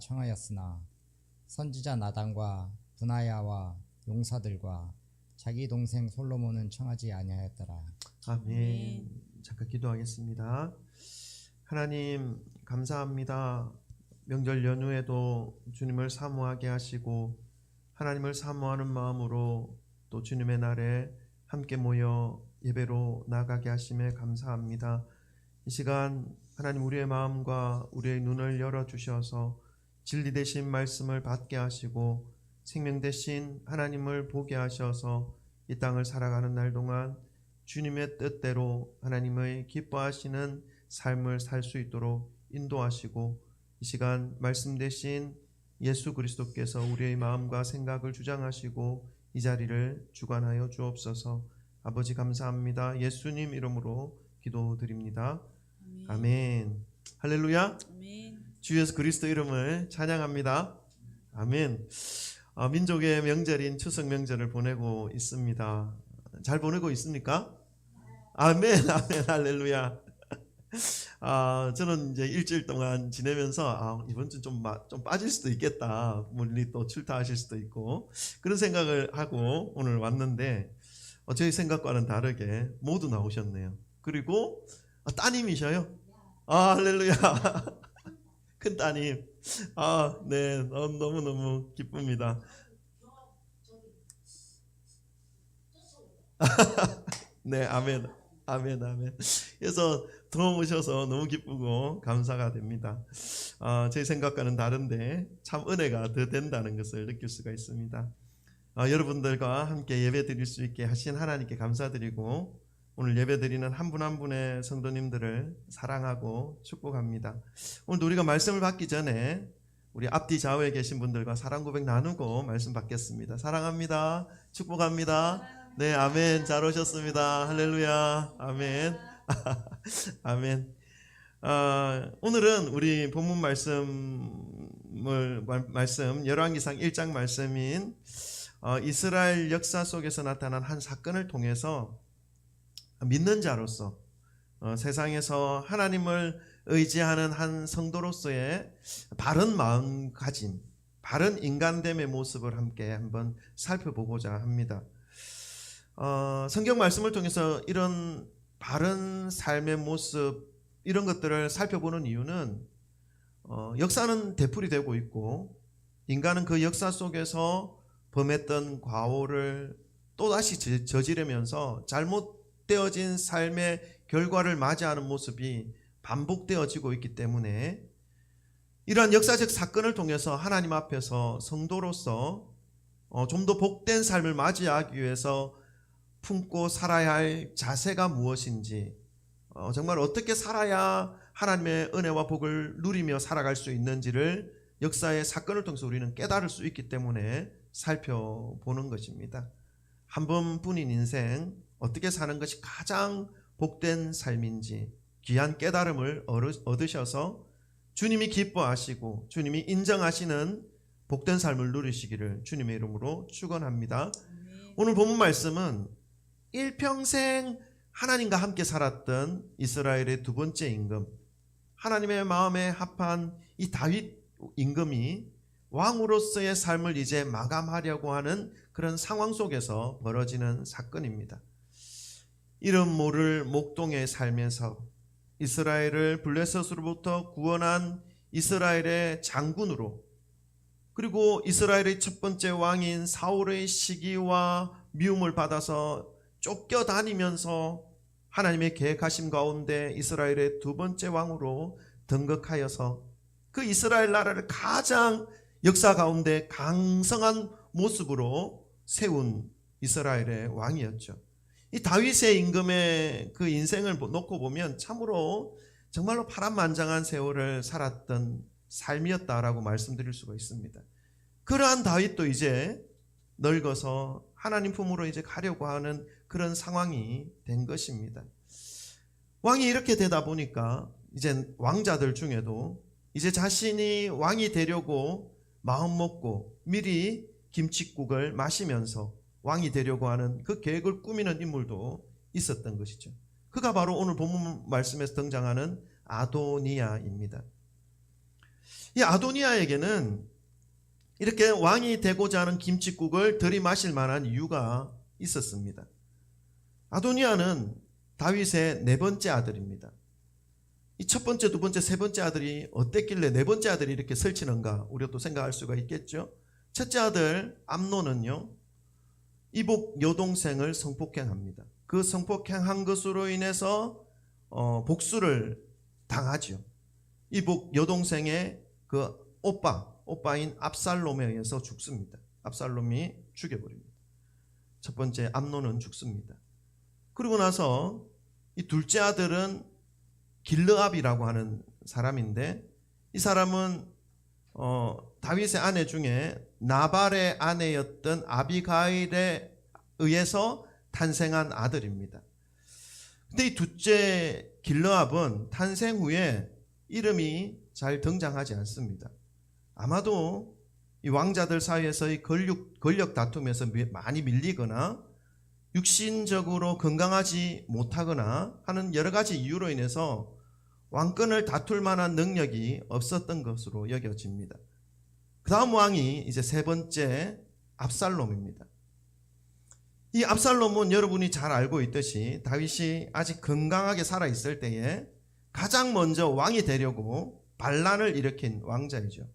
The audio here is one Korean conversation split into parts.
청하였으나 선지자 나단과 분하야와 용사들과 자기 동생 솔로몬은 청하지 아니하였더라. 아멘. 잠깐 기도하겠습니다. 하나님 감사합니다. 명절 연휴에도 주님을 사모하게 하시고 하나님을 사모하는 마음으로 또 주님의 날에 함께 모여 예배로 나가게 하심에 감사합니다. 이 시간 하나님 우리의 마음과 우리의 눈을 열어주셔서 진리 되신 말씀을 받게 하시고 생명 되신 하나님을 보게 하셔서 이 땅을 살아가는 날 동안 주님의 뜻대로 하나님의 기뻐하시는 삶을 살 수 있도록 인도하시고 이 시간 말씀 되신 예수 그리스도께서 우리의 마음과 생각을 주장하시고 이 자리를 주관하여 주옵소서. 아버지 감사합니다. 예수님 이름으로 기도드립니다. 아멘. 할렐루야. 아멘. 주 예수 그리스도 이름을 찬양합니다. 아멘. 민족의 명절인 추석 명절을 보내고 있습니다. 잘 보내고 있습니까? 아멘. 아멘. 할렐루야. 저는 이제 일주일 동안 지내면서 이번 주 좀 빠질 수도 있겠다. 멀리 또 출타하실 수도 있고 그런 생각을 하고 오늘 왔는데 저희 생각과는 다르게 모두 나오셨네요. 그리고 따님이셔요. 할렐루야. 큰 따님. 네, 너무너무 기쁩니다. 네, 아멘. 아멘, 아멘. 그래서 들어오셔서 너무 기쁘고 감사가 됩니다. 제 생각과는 다른데 참 은혜가 더 된다는 것을 느낄 수가 있습니다. 여러분들과 함께 예배 드릴 수 있게 하신 하나님께 감사드리고 오늘 예배 드리는 한 분 한 분의 성도님들을 사랑하고 축복합니다. 오늘 우리가 말씀을 받기 전에 우리 앞뒤 좌우에 계신 분들과 사랑 고백 나누고 말씀 받겠습니다. 사랑합니다. 축복합니다. 네, 아멘. 잘 오셨습니다. 할렐루야. 아멘. 아멘. 오늘은 우리 본문 말씀 열왕기상 1장 말씀인 이스라엘 역사 속에서 나타난 한 사건을 통해서 믿는 자로서 세상에서 하나님을 의지하는 한 성도로서의 바른 마음가짐, 바른 인간됨의 모습을 함께 한번 살펴보고자 합니다. 성경 말씀을 통해서 이런 바른 삶의 모습 이런 것들을 살펴보는 이유는 역사는 되풀이되고 있고 인간은 그 역사 속에서 범했던 과오를 또다시 저지르면서 잘못되어진 삶의 결과를 맞이하는 모습이 반복되어지고 있기 때문에 이러한 역사적 사건을 통해서 하나님 앞에서 성도로서 좀 더 복된 삶을 맞이하기 위해서 품고 살아야 할 자세가 무엇인지 정말 어떻게 살아야 하나님의 은혜와 복을 누리며 살아갈 수 있는지를 역사의 사건을 통해서 우리는 깨달을 수 있기 때문에 살펴보는 것입니다. 한 번뿐인 인생 어떻게 사는 것이 가장 복된 삶인지 귀한 깨달음을 얻으셔서 주님이 기뻐하시고 주님이 인정하시는 복된 삶을 누리시기를 주님의 이름으로 축원합니다. 오늘 본문 말씀은 일평생 하나님과 함께 살았던 이스라엘의 두 번째 임금, 하나님의 마음에 합한 이 다윗 임금이 왕으로서의 삶을 이제 마감하려고 하는 그런 상황 속에서 벌어지는 사건입니다. 이름 모를 목동에 살면서 이스라엘을 블레셋으로부터 구원한 이스라엘의 장군으로, 그리고 이스라엘의 첫 번째 왕인 사울의 시기와 미움을 받아서 쫓겨다니면서 하나님의 계획하심 가운데 이스라엘의 두 번째 왕으로 등극하여서 그 이스라엘 나라를 가장 역사 가운데 강성한 모습으로 세운 이스라엘의 왕이었죠. 이 다윗의 임금의 그 인생을 놓고 보면 참으로 정말로 파란만장한 세월을 살았던 삶이었다라고 말씀드릴 수가 있습니다. 그러한 다윗도 이제 늙어서 하나님 품으로 이제 가려고 하는 그런 상황이 된 것입니다. 왕이 이렇게 되다 보니까 이제 왕자들 중에도 이제 자신이 왕이 되려고 마음 먹고 미리 김칫국을 마시면서 왕이 되려고 하는 그 계획을 꾸미는 인물도 있었던 것이죠. 그가 바로 오늘 본문 말씀에서 등장하는 아도니아입니다. 이 아도니아에게는 이렇게 왕이 되고자 하는 김칫국을 들이마실 만한 이유가 있었습니다. 아도니아는 다윗의 네 번째 아들입니다. 이 첫 번째, 두 번째, 세 번째 아들이 어땠길래 네 번째 아들이 이렇게 설치는가 우리가 또 생각할 수가 있겠죠. 첫째 아들 암논은요, 이복 여동생을 성폭행합니다. 그 성폭행한 것으로 인해서 복수를 당하죠. 이복 여동생의 그 오빠인 압살롬에 의해서 죽습니다. 압살롬이 죽여버립니다. 첫 번째 암논은 죽습니다. 그리고 나서 이 둘째 아들은 길르압이라고 하는 사람인데, 이 사람은 다윗의 아내 중에 나발의 아내였던 아비가일에 의해서 탄생한 아들입니다. 근데 이 둘째 길르압은 탄생 후에 이름이 잘 등장하지 않습니다. 아마도 이 왕자들 사이에서의 권력 다툼에서 많이 밀리거나 육신적으로 건강하지 못하거나 하는 여러 가지 이유로 인해서 왕권을 다툴 만한 능력이 없었던 것으로 여겨집니다. 그 다음 왕이 이제 세 번째 압살롬입니다. 이 압살롬은 여러분이 잘 알고 있듯이 다윗이 아직 건강하게 살아있을 때에 가장 먼저 왕이 되려고 반란을 일으킨 왕자이죠.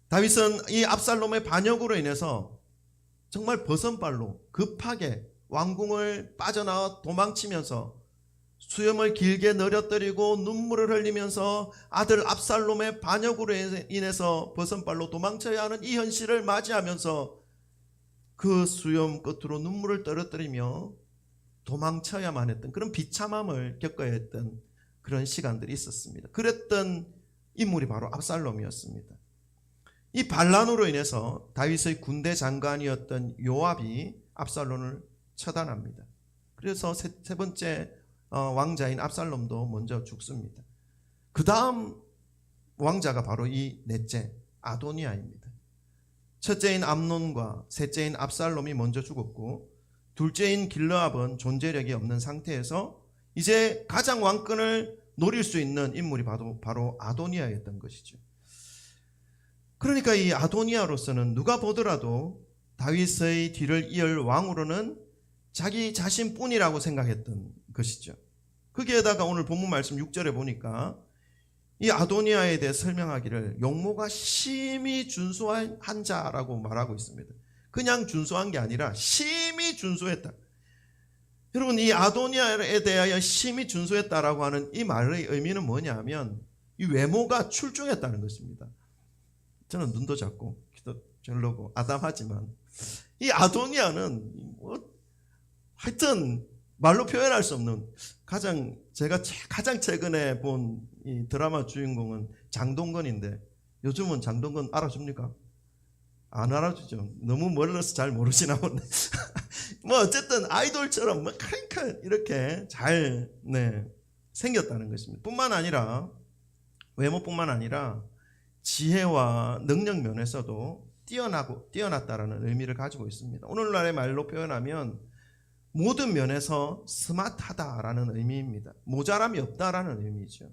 다윗은 이 압살롬의 반역으로 인해서 정말 버선발로 급하게 왕궁을 빠져나와 도망치면서 수염을 길게 늘어뜨리고 눈물을 흘리면서 아들 압살롬의 반역으로 인해서 버선발로 도망쳐야 하는 이 현실을 맞이하면서 그 수염 끝으로 눈물을 떨어뜨리며 도망쳐야만 했던 그런 비참함을 겪어야 했던 그런 시간들이 있었습니다. 그랬던 인물이 바로 압살롬이었습니다. 이 반란으로 인해서 다윗의 군대 장관이었던 요압이 압살롬을 처단합니다. 그래서 세 번째 왕자인 압살롬도 먼저 죽습니다. 그 다음 왕자가 바로 이 넷째 아도니아입니다. 첫째인 암논과 셋째인 압살롬이 먼저 죽었고, 둘째인 길르압은 존재력이 없는 상태에서 이제 가장 왕권을 노릴 수 있는 인물이 바로 아도니아였던 것이죠. 그러니까 이 아도니아로서는 누가 보더라도 다윗의 뒤를 이을 왕으로는 자기 자신뿐이라고 생각했던 것이죠. 거기에다가 오늘 본문 말씀 6절에 보니까 이 아도니아에 대해 설명하기를 용모가 심히 준수한 자라고 말하고 있습니다. 그냥 준수한 게 아니라 심히 준수했다. 여러분, 이 아도니아에 대하여 심히 준수했다라고 하는 이 말의 의미는 뭐냐면 이 외모가 출중했다는 것입니다. 저는 눈도 작고 키도 별로고 아담하지만 이 아도니아는 하여튼 말로 표현할 수 없는 제가 가장 최근에 본 이 드라마 주인공은 장동건인데, 요즘은 장동건 알아줍니까? 안 알아주죠. 너무 멀어서 잘 모르시나 보네. 뭐 어쨌든 아이돌처럼 그러니까 이렇게 잘 생겼다는 것입니다. 뿐만 아니라 외모뿐만 아니라 지혜와 능력 면에서도 뛰어났다라는 의미를 가지고 있습니다. 오늘날의 말로 표현하면 모든 면에서 스마트하다라는 의미입니다. 모자람이 없다라는 의미죠.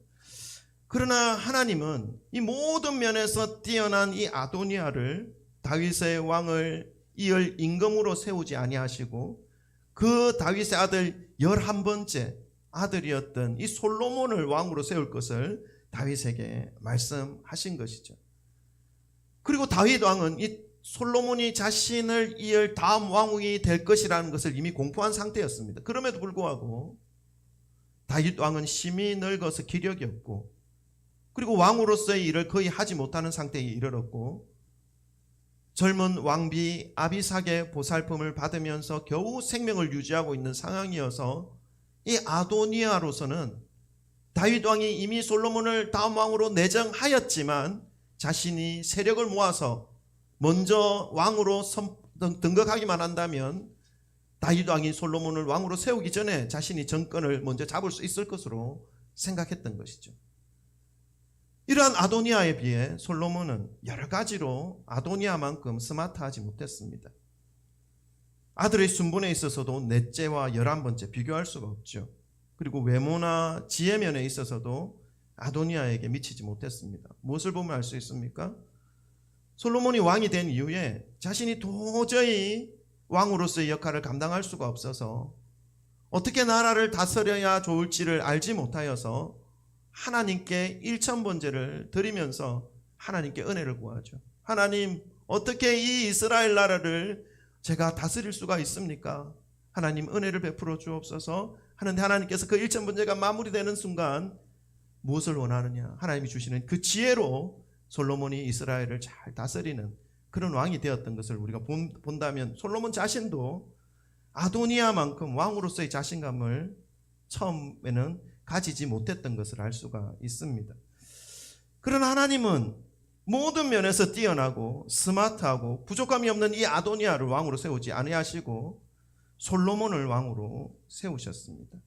그러나 하나님은 이 모든 면에서 뛰어난 이 아도니아를 다윗의 왕을 이을 임금으로 세우지 아니하시고 그 다윗의 아들 11번째 아들이었던 이 솔로몬을 왕으로 세울 것을 다윗에게 말씀하신 것이죠. 그리고 다윗 왕은 이 솔로몬이 자신을 이을 다음 왕이 될 것이라는 것을 이미 공포한 상태였습니다. 그럼에도 불구하고 다윗 왕은 심히 늙어서 기력이 없고, 그리고 왕으로서의 일을 거의 하지 못하는 상태에 이르렀고, 젊은 왕비 아비삭의 보살핌을 받으면서 겨우 생명을 유지하고 있는 상황이어서 이 아도니아로서는 다윗 왕이 이미 솔로몬을 다음 왕으로 내정하였지만 자신이 세력을 모아서 먼저 왕으로 등극하기만 한다면 다윗 왕이 솔로몬을 왕으로 세우기 전에 자신이 정권을 먼저 잡을 수 있을 것으로 생각했던 것이죠. 이러한 아도니아에 비해 솔로몬은 여러 가지로 아도니아만큼 스마트하지 못했습니다. 아들의 순번에 있어서도 넷째와 11번째 비교할 수가 없죠. 그리고 외모나 지혜면에 있어서도 아도니아에게 미치지 못했습니다. 무엇을 보면 알 수 있습니까? 솔로몬이 왕이 된 이후에 자신이 도저히 왕으로서의 역할을 감당할 수가 없어서 어떻게 나라를 다스려야 좋을지를 알지 못하여서 하나님께 일천번제를 드리면서 하나님께 은혜를 구하죠. 하나님, 어떻게 이 이스라엘 나라를 제가 다스릴 수가 있습니까? 하나님 은혜를 베풀어 주옵소서 하는데 하나님께서 그 일천번제가 마무리되는 순간 무엇을 원하느냐? 하나님이 주시는 그 지혜로 솔로몬이 이스라엘을 잘 다스리는 그런 왕이 되었던 것을 우리가 본다면 솔로몬 자신도 아도니아만큼 왕으로서의 자신감을 처음에는 가지지 못했던 것을 알 수가 있습니다. 그러나 하나님은 모든 면에서 뛰어나고 스마트하고 부족함이 없는 이 아도니아를 왕으로 세우지 아니하시고 솔로몬을 왕으로 세우셨습니다.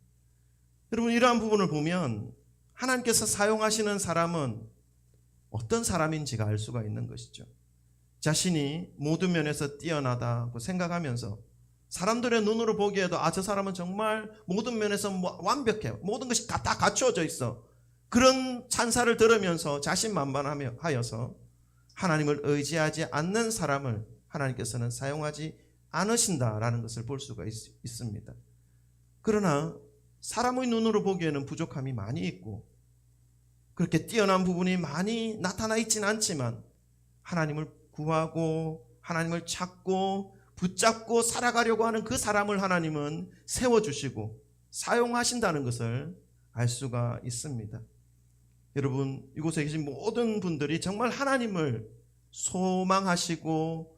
여러분, 이러한 부분을 보면 하나님께서 사용하시는 사람은 어떤 사람인지가 알 수가 있는 것이죠. 자신이 모든 면에서 뛰어나다고 생각하면서 사람들의 눈으로 보기에도 저 사람은 정말 모든 면에서 완벽해, 모든 것이 다 갖추어져 있어, 그런 찬사를 들으면서 자신만만하여서 하나님을 의지하지 않는 사람을 하나님께서는 사용하지 않으신다라는 것을 볼 수가 있습니다. 그러나 사람의 눈으로 보기에는 부족함이 많이 있고 그렇게 뛰어난 부분이 많이 나타나 있지는 않지만 하나님을 구하고 하나님을 찾고 붙잡고 살아가려고 하는 그 사람을 하나님은 세워주시고 사용하신다는 것을 알 수가 있습니다. 여러분, 이곳에 계신 모든 분들이 정말 하나님을 소망하시고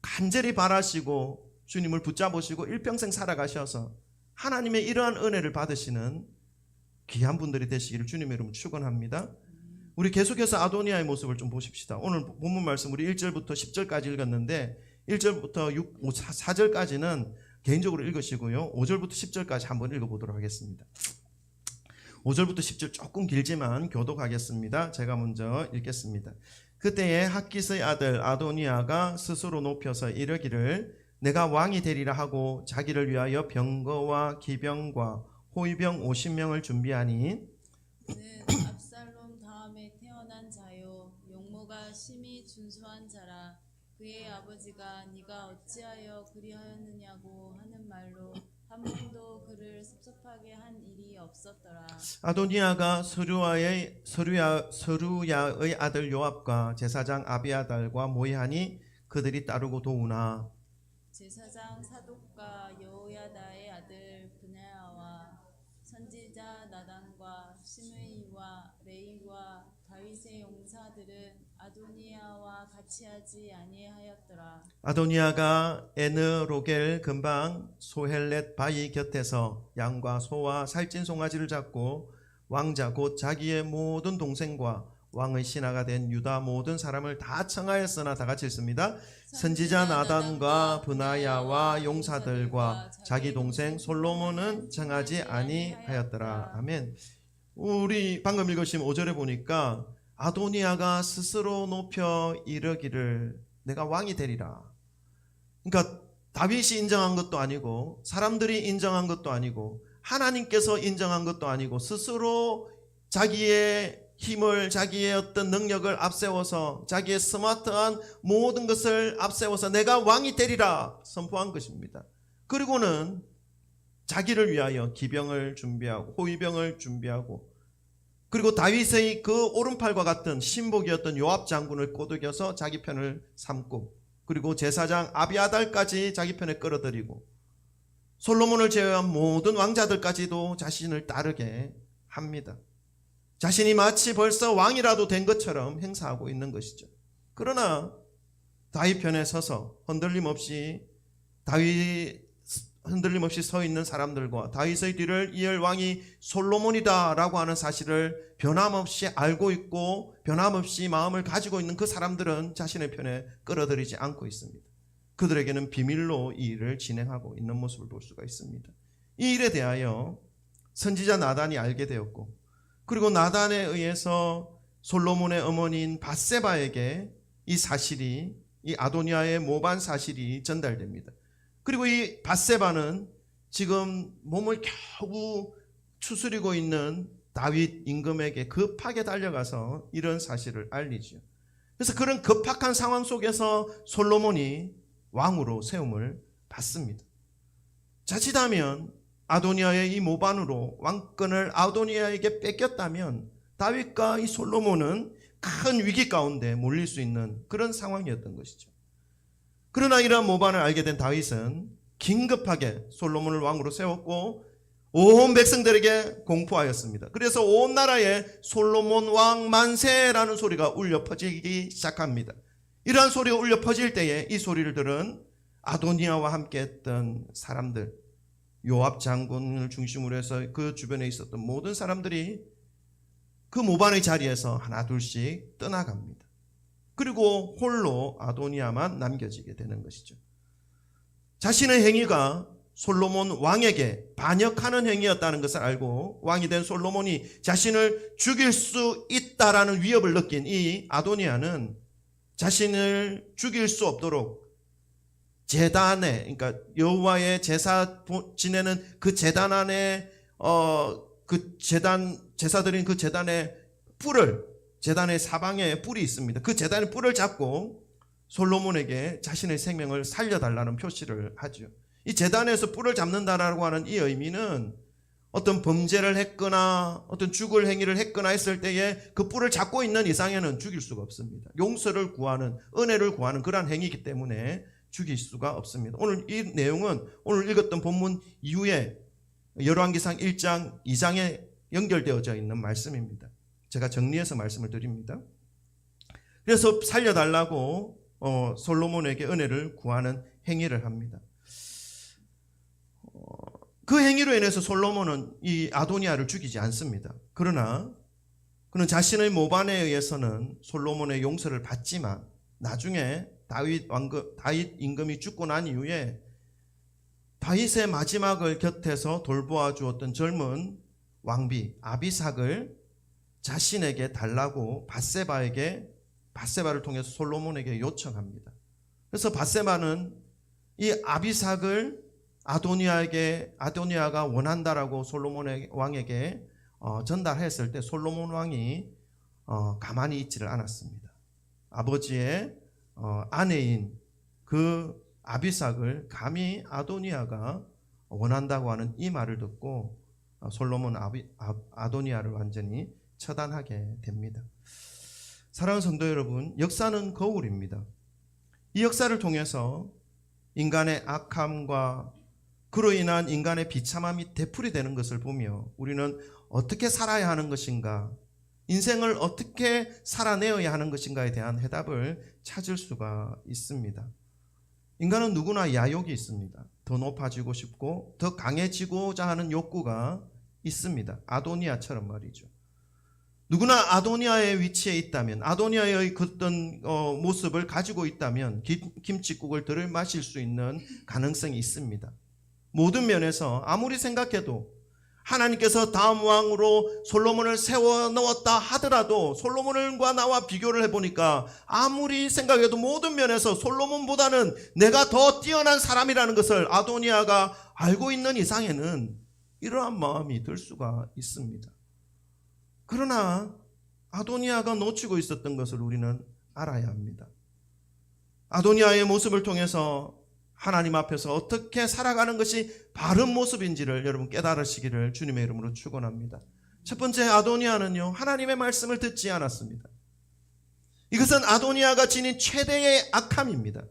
간절히 바라시고 주님을 붙잡으시고 일평생 살아가셔서 하나님의 이러한 은혜를 받으시는 귀한 분들이 되시기를 주님의 이름으로 축원합니다. 우리 계속해서 아도니아의 모습을 좀 보십시다. 오늘 본문 말씀 우리 1절부터 10절까지 읽었는데 1절부터 4절까지는 개인적으로 읽으시고요, 5절부터 10절까지 한번 읽어보도록 하겠습니다. 5절부터 10절 조금 길지만 교독하겠습니다. 제가 먼저 읽겠습니다. 그때에 학깃의 아들 아도니아가 스스로 높여서 이르기를 내가 왕이 되리라 하고 자기를 위하여 병거와 기병과 호위병 50명을 준비하니 그는 압살롬 다음에 태어난 자요 용모가 심히 준수한 자라. 그의 아버지가 네가 어찌하여 그리하였느냐고 하는 말로 한 번도 그를 섭섭하게 한 일이 없었더라. 아도니아가 서루야의 아들 요압과 제사장 아비아달과 모이하니 그들이 따르고 도우나 제사장 사독과 여호야다의 아들 브나야와 선지자 나단과 시므이와 레이와 다윗의 용사들은 아도니아와 같이 하지 아니하였더라. 아도니아가 에느로겔 근방 소헬렛 바위 곁에서 양과 소와 살찐 송아지를 잡고 왕자 곧 자기의 모든 동생과 왕의 신하가 된 유다 모든 사람을 다 청하였으나 다 같이 읽습니다. 선지자 나단과 브나야와 용사들과 자기 동생 솔로몬은 청하지 아니하였더라. 아멘. 우리 방금 읽으신 5절에 보니까 아도니아가 스스로 높여 이르기를 내가 왕이 되리라. 그러니까 다윗이 인정한 것도 아니고 사람들이 인정한 것도 아니고 하나님께서 인정한 것도 아니고 스스로 자기의 힘을, 자기의 어떤 능력을 앞세워서 자기의 스마트한 모든 것을 앞세워서 내가 왕이 되리라 선포한 것입니다. 그리고는 자기를 위하여 기병을 준비하고 호위병을 준비하고 그리고 다윗의 그 오른팔과 같은 신복이었던 요압 장군을 꼬드겨서 자기 편을 삼고 그리고 제사장 아비아달까지 자기 편에 끌어들이고 솔로몬을 제외한 모든 왕자들까지도 자신을 따르게 합니다. 자신이 마치 벌써 왕이라도 된 것처럼 행사하고 있는 것이죠. 그러나 다윗 편에 서서 흔들림 없이 서 있는 사람들과 다윗의 뒤를 이을 왕이 솔로몬이다라고 하는 사실을 변함없이 알고 있고 변함없이 마음을 가지고 있는 그 사람들은 자신의 편에 끌어들이지 않고 있습니다. 그들에게는 비밀로 이 일을 진행하고 있는 모습을 볼 수가 있습니다. 이 일에 대하여 선지자 나단이 알게 되었고 그리고 나단에 의해서 솔로몬의 어머니인 밧세바에게 이 사실이 이 아도니아의 모반 사실이 전달됩니다. 그리고 이 밧세바는 지금 몸을 겨우 추스리고 있는 다윗 임금에게 급하게 달려가서 이런 사실을 알리죠. 그래서 그런 급박한 상황 속에서 솔로몬이 왕으로 세움을 받습니다. 자칫하면 아도니아의 이 모반으로 왕권을 아도니아에게 뺏겼다면 다윗과 이 솔로몬은 큰 위기 가운데 몰릴 수 있는 그런 상황이었던 것이죠. 그러나 이러한 모반을 알게 된 다윗은 긴급하게 솔로몬을 왕으로 세웠고 온 백성들에게 공포하였습니다. 그래서 온 나라에 솔로몬 왕 만세라는 소리가 울려 퍼지기 시작합니다. 이러한 소리가 울려 퍼질 때에 이 소리를 들은 아도니아와 함께 했던 사람들, 요압 장군을 중심으로 해서 그 주변에 있었던 모든 사람들이 그 모반의 자리에서 하나 둘씩 떠나갑니다. 그리고 홀로 아도니아만 남겨지게 되는 것이죠. 자신의 행위가 솔로몬 왕에게 반역하는 행위였다는 것을 알고 왕이 된 솔로몬이 자신을 죽일 수 있다라는 위협을 느낀 이 아도니아는 자신을 죽일 수 없도록 제단에, 그러니까 여호와의 제사 지내는 그 제단 안에 그 제사드린 그 제단의 뿔을, 제단의 사방에 뿔이 있습니다. 그 제단의 뿔을 잡고 솔로몬에게 자신의 생명을 살려달라는 표시를 하죠. 이 제단에서 뿔을 잡는다라고 하는 이 의미는 어떤 범죄를 했거나 어떤 죽을 행위를 했거나 했을 때에 그 뿔을 잡고 있는 이상에는 죽일 수가 없습니다. 용서를 구하는, 은혜를 구하는 그러한 행위이기 때문에 죽일 수가 없습니다. 오늘 이 내용은 오늘 읽었던 본문 이후에 열왕기상 1장 2장에 연결되어져 있는 말씀입니다. 제가 정리해서 말씀을 드립니다. 그래서 살려달라고 솔로몬에게 은혜를 구하는 행위를 합니다. 그 행위로 인해서 솔로몬은 이 아도니아를 죽이지 않습니다. 그러나 그는 자신의 모반에 의해서는 솔로몬의 용서를 받지만 나중에 다윗 임금이 죽고 난 이후에 다윗의 마지막을 곁에서 돌보아 주었던 젊은 왕비 아비삭을 자신에게 달라고 밧세바를 통해서 솔로몬에게 요청합니다. 그래서 밧세바는 이 아비삭을 아도니아가 원한다라고 솔로몬 왕에게 전달했을 때 솔로몬 왕이 가만히 있지를 않았습니다. 아버지의 아내인 그 아비삭을 감히 아도니아가 원한다고 하는 이 말을 듣고 솔로몬 아도니아를 완전히 처단하게 됩니다. 사랑하는 성도 여러분, 역사는 거울입니다. 이 역사를 통해서 인간의 악함과 그로 인한 인간의 비참함이 되풀이되는 것을 보며 우리는 어떻게 살아야 하는 것인가, 인생을 어떻게 살아내어야 하는 것인가에 대한 해답을 찾을 수가 있습니다. 인간은 누구나 야욕이 있습니다. 더 높아지고 싶고 더 강해지고자 하는 욕구가 있습니다. 아도니아처럼 말이죠. 누구나 아도니아의 위치에 있다면, 아도니아의 어떤 모습을 가지고 있다면 김칫국을 덜 마실 수 있는 가능성이 있습니다. 모든 면에서 아무리 생각해도 하나님께서 다음 왕으로 솔로몬을 세워 넣었다 하더라도 솔로몬과 나와 비교를 해보니까 아무리 생각해도 모든 면에서 솔로몬보다는 내가 더 뛰어난 사람이라는 것을 아도니아가 알고 있는 이상에는 이러한 마음이 들 수가 있습니다. 그러나 아도니아가 놓치고 있었던 것을 우리는 알아야 합니다. 아도니아의 모습을 통해서 하나님 앞에서 어떻게 살아가는 것이 바른 모습인지를 여러분 깨달으시기를 주님의 이름으로 축원합니다. 첫 번째, 아도니아는요, 하나님의 말씀을 듣지 않았습니다. 이것은 아도니아가 지닌 최대의 악함입니다.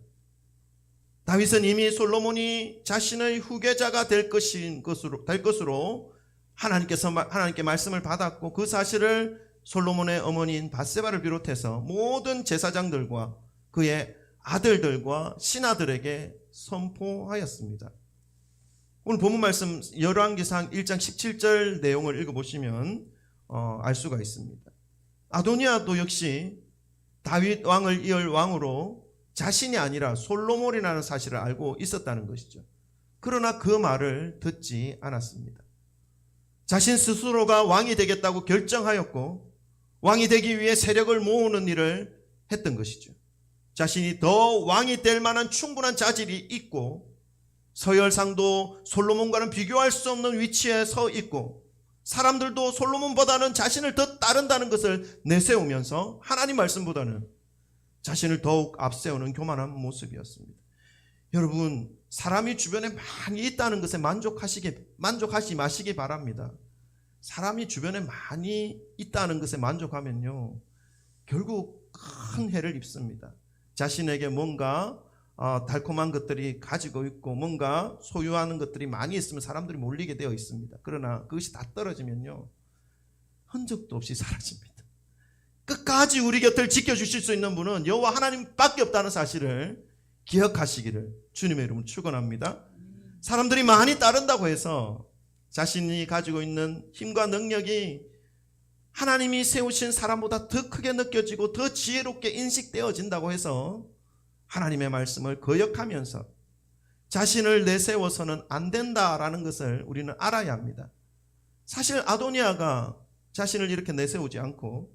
다윗은 이미 솔로몬이 자신의 후계자가 될 것으로 하나님께 말씀을 받았고 그 사실을 솔로몬의 어머니인 밧세바를 비롯해서 모든 제사장들과 그의 아들들과 신하들에게 선포하였습니다. 오늘 본문 말씀 열왕기상 1장 17절 내용을 읽어보시면 알 수가 있습니다. 아도니아도 역시 다윗 왕을 이을 왕으로 자신이 아니라 솔로몬이라는 사실을 알고 있었다는 것이죠. 그러나 그 말을 듣지 않았습니다. 자신 스스로가 왕이 되겠다고 결정하였고 왕이 되기 위해 세력을 모으는 일을 했던 것이죠. 자신이 더 왕이 될 만한 충분한 자질이 있고 서열상도 솔로몬과는 비교할 수 없는 위치에 서 있고 사람들도 솔로몬보다는 자신을 더 따른다는 것을 내세우면서 하나님 말씀보다는 자신을 더욱 앞세우는 교만한 모습이었습니다. 여러분, 사람이 주변에 많이 있다는 것에 만족하지 마시기 바랍니다. 사람이 주변에 많이 있다는 것에 만족하면요, 결국 큰 해를 입습니다. 자신에게 뭔가 달콤한 것들이 가지고 있고 뭔가 소유하는 것들이 많이 있으면 사람들이 몰리게 되어 있습니다. 그러나 그것이 다 떨어지면요, 흔적도 없이 사라집니다. 끝까지 우리 곁을 지켜주실 수 있는 분은 여호와 하나님밖에 없다는 사실을 기억하시기를 주님의 이름으로 축원합니다. 사람들이 많이 따른다고 해서 자신이 가지고 있는 힘과 능력이 하나님이 세우신 사람보다 더 크게 느껴지고 더 지혜롭게 인식되어진다고 해서 하나님의 말씀을 거역하면서 자신을 내세워서는 안 된다라는 것을 우리는 알아야 합니다. 사실 아도니아가 자신을 이렇게 내세우지 않고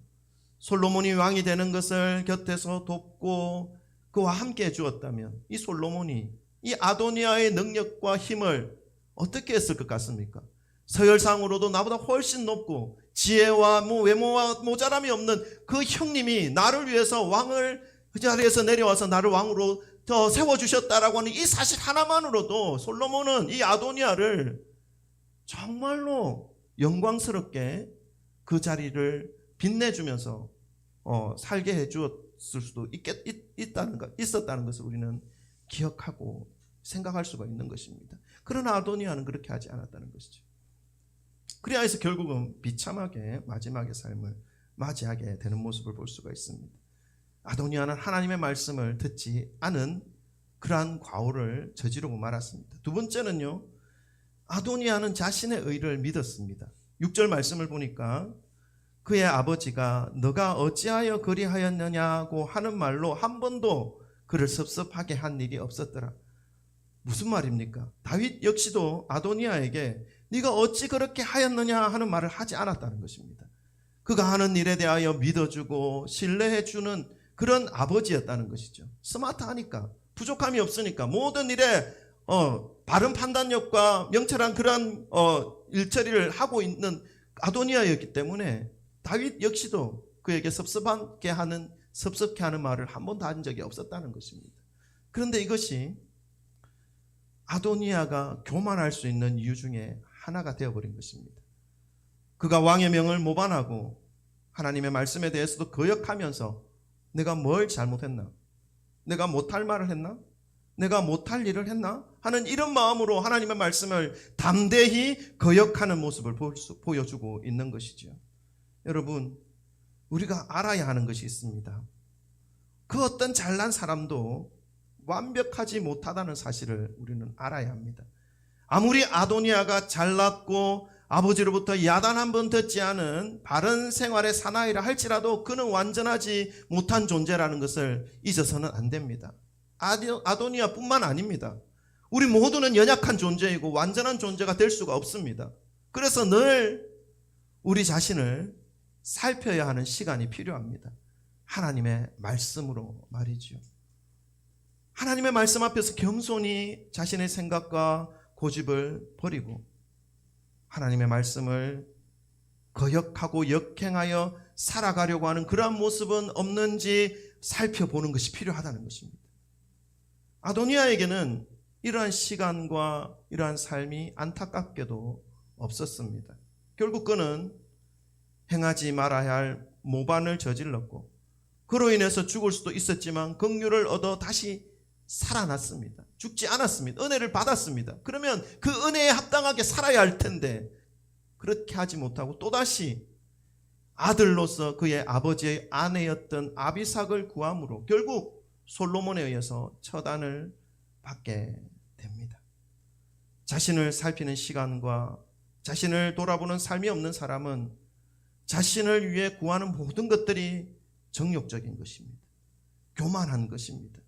솔로몬이 왕이 되는 것을 곁에서 돕고 그와 함께 해주었다면 이 솔로몬이 이 아도니아의 능력과 힘을 어떻게 했을 것 같습니까? 서열상으로도 나보다 훨씬 높고 지혜와 외모와 모자람이 없는 그 형님이 나를 위해서 왕을 그 자리에서 내려와서 나를 왕으로 더 세워주셨다라고 하는 이 사실 하나만으로도 솔로몬은 이 아도니아를 정말로 영광스럽게 그 자리를 빛내주면서 살게 해주었을 수도 있었다는 것을 우리는 기억하고 생각할 수가 있는 것입니다. 그러나 아도니아는 그렇게 하지 않았다는 것이죠. 그래야 해서 결국은 비참하게 마지막의 삶을 맞이하게 되는 모습을 볼 수가 있습니다. 아도니아는 하나님의 말씀을 듣지 않은 그러한 과오를 저지르고 말았습니다. 두 번째는요, 아도니아는 자신의 의를 믿었습니다. 6절 말씀을 보니까 그의 아버지가 너가 어찌하여 그리하였느냐고 하는 말로 한 번도 그를 섭섭하게 한 일이 없었더라. 무슨 말입니까? 다윗 역시도 아도니아에게 네가 어찌 그렇게 하였느냐 하는 말을 하지 않았다는 것입니다. 그가 하는 일에 대하여 믿어주고 신뢰해주는 그런 아버지였다는 것이죠. 스마트하니까, 부족함이 없으니까 모든 일에 바른 판단력과 명철한 그런 일처리를 하고 있는 아도니아였기 때문에 다윗 역시도 그에게 섭섭케 하는 말을 한 번도 한 적이 없었다는 것입니다. 그런데 이것이 아도니아가 교만할 수 있는 이유 중에 하나가 되어버린 것입니다. 그가 왕의 명을 모반하고 하나님의 말씀에 대해서도 거역하면서 내가 뭘 잘못했나? 내가 못할 말을 했나? 내가 못할 일을 했나? 하는 이런 마음으로 하나님의 말씀을 담대히 거역하는 모습을 보여주고 있는 것이죠. 여러분, 우리가 알아야 하는 것이 있습니다. 그 어떤 잘난 사람도 완벽하지 못하다는 사실을 우리는 알아야 합니다. 아무리 아도니아가 잘났고 아버지로부터 야단 한 번 듣지 않은 바른 생활의 사나이라 할지라도 그는 완전하지 못한 존재라는 것을 잊어서는 안 됩니다. 아도니아뿐만 아닙니다. 우리 모두는 연약한 존재이고 완전한 존재가 될 수가 없습니다. 그래서 늘 우리 자신을 살펴야 하는 시간이 필요합니다. 하나님의 말씀으로 말이죠. 하나님의 말씀 앞에서 겸손히 자신의 생각과 고집을 버리고 하나님의 말씀을 거역하고 역행하여 살아가려고 하는 그러한 모습은 없는지 살펴보는 것이 필요하다는 것입니다. 아도니아에게는 이러한 시간과 이러한 삶이 안타깝게도 없었습니다. 결국 그는 행하지 말아야 할 모반을 저질렀고 그로 인해서 죽을 수도 있었지만 긍휼을 얻어 다시 살아났습니다. 죽지 않았습니다. 은혜를 받았습니다. 그러면 그 은혜에 합당하게 살아야 할 텐데 그렇게 하지 못하고 또다시 아들로서 그의 아버지의 아내였던 아비삭을 구함으로 결국 솔로몬에 의해서 처단을 받게 됩니다. 자신을 살피는 시간과 자신을 돌아보는 삶이 없는 사람은 자신을 위해 구하는 모든 것들이 정욕적인 것입니다. 교만한 것입니다.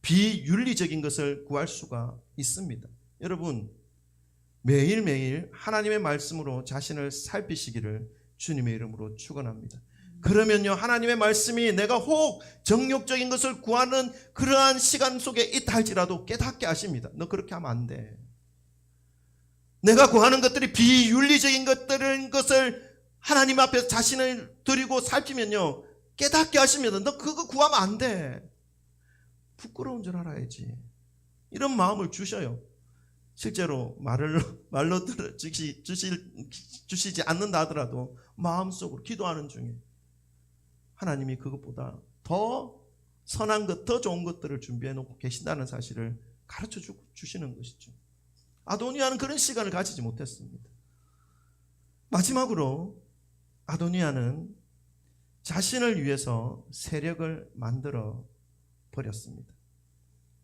비윤리적인 것을 구할 수가 있습니다. 여러분, 매일매일 하나님의 말씀으로 자신을 살피시기를 주님의 이름으로 축원합니다. 그러면요, 하나님의 말씀이 내가 혹 정욕적인 것을 구하는 그러한 시간 속에 있다 할지라도 깨닫게 하십니다. 너 그렇게 하면 안 돼. 내가 구하는 것들이 비윤리적인 것을 하나님 앞에 자신을 드리고 살피면요, 깨닫게 하십니다. 너 그거 구하면 안 돼. 부끄러운 줄 알아야지. 이런 마음을 주셔요. 실제로 말로 주시지 않는다 하더라도 마음속으로 기도하는 중에 하나님이 그것보다 더 선한 것, 더 좋은 것들을 준비해 놓고 계신다는 사실을 가르쳐 주시는 것이죠. 아도니아는 그런 시간을 가지지 못했습니다. 마지막으로 아도니아는 자신을 위해서 세력을 만들어 버렸습니다.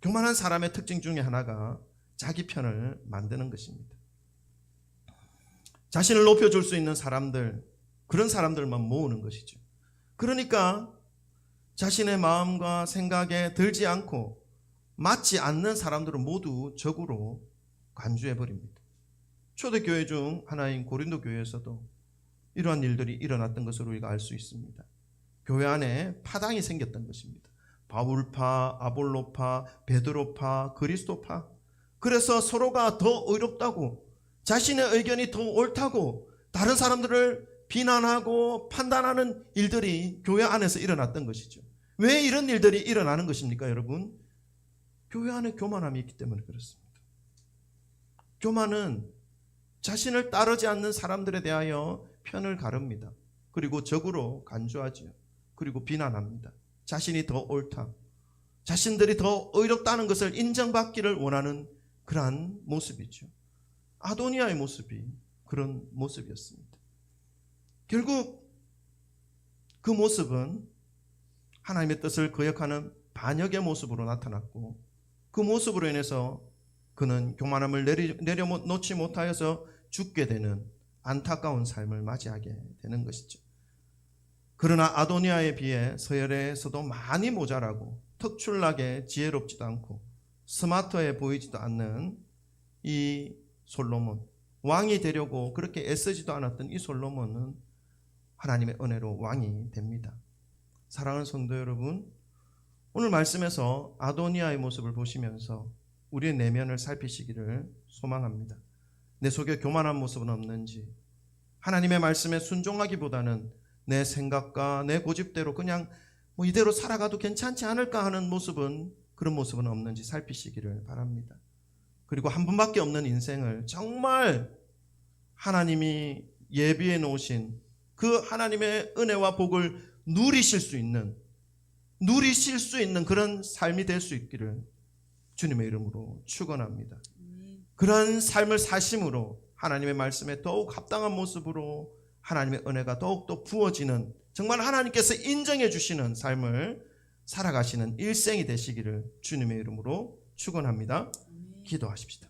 교만한 사람의 특징 중에 하나가 자기 편을 만드는 것입니다. 자신을 높여줄 수 있는 사람들, 그런 사람들만 모으는 것이죠. 그러니까 자신의 마음과 생각에 들지 않고 맞지 않는 사람들은 모두 적으로 간주해버립니다. 초대교회 중 하나인 고린도 교회에서도 이러한 일들이 일어났던 것으로 우리가 알 수 있습니다. 교회 안에 파당이 생겼던 것입니다. 바울파, 아볼로파, 베드로파, 그리스도파. 그래서 서로가 더 의롭다고, 자신의 의견이 더 옳다고 다른 사람들을 비난하고 판단하는 일들이 교회 안에서 일어났던 것이죠. 왜 이런 일들이 일어나는 것입니까, 여러분? 교회 안에 교만함이 있기 때문에 그렇습니다. 교만은 자신을 따르지 않는 사람들에 대하여 편을 가릅니다. 그리고 적으로 간주하지요. 그리고 비난합니다. 자신이 더 옳다, 자신들이 더 의롭다는 것을 인정받기를 원하는 그러한 모습이죠. 아도니아의 모습이 그런 모습이었습니다. 결국 그 모습은 하나님의 뜻을 거역하는 반역의 모습으로 나타났고, 그 모습으로 인해서 그는 교만함을 내려놓지 못하여서 죽게 되는 안타까운 삶을 맞이하게 되는 것이죠. 그러나 아도니아에 비해 서열에서도 많이 모자라고 특출나게 지혜롭지도 않고 스마트해 보이지도 않는 이 솔로몬, 왕이 되려고 그렇게 애쓰지도 않았던 이 솔로몬은 하나님의 은혜로 왕이 됩니다. 사랑하는 성도 여러분, 오늘 말씀에서 아도니아의 모습을 보시면서 우리의 내면을 살피시기를 소망합니다. 내 속에 교만한 모습은 없는지, 하나님의 말씀에 순종하기보다는 내 생각과 내 고집대로 그냥 이대로 살아가도 괜찮지 않을까 하는 모습은, 그런 모습은 없는지 살피시기를 바랍니다. 그리고 한 분밖에 없는 인생을 정말 하나님이 예비해 놓으신 그 하나님의 은혜와 복을 누리실 수 있는 그런 삶이 될 수 있기를 주님의 이름으로 축원합니다. 그런 삶을 사심으로 하나님의 말씀에 더욱 합당한 모습으로 하나님의 은혜가 더욱더 부어지는, 정말 하나님께서 인정해 주시는 삶을 살아가시는 일생이 되시기를 주님의 이름으로 축원합니다. 기도하십시다.